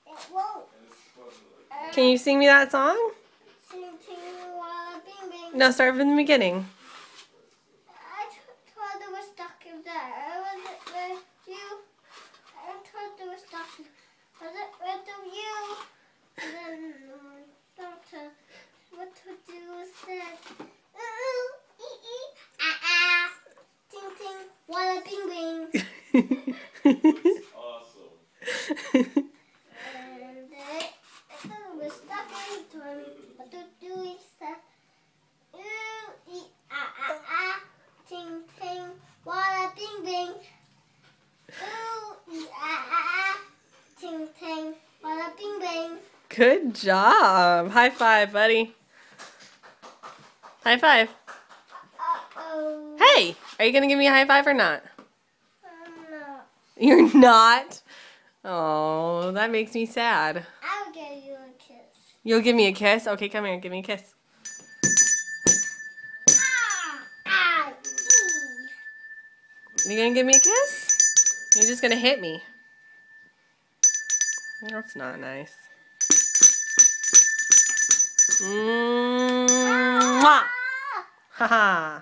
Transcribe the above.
It won't. Can you sing me that song? Ting ting walla bing bing. No, start from the beginning. I thought it was stuck in there. Was it with you? I thought it was stuck. Was it with you? And then doctor, what to do said, ooh, ee ee, ah ah, ting ting, walla bing bing. Awesome. And I thought it was stuck in time. What to do is said, ooh, ee ah ah ah, ting ting, walla bing bing. Ooh, ee ah ah ah, ting ting, walla bing bing. Good job. High five, buddy. High five. Uh-oh. Hey, are you going to give me a high five or not? No. You're not? Oh, that makes me sad. I'll give you a kiss. You'll give me a kiss? Okay, come here. Give me a kiss. Ah, You going to give me a kiss? You're just going to hit me. That's not nice. Mwah! ah. Haha.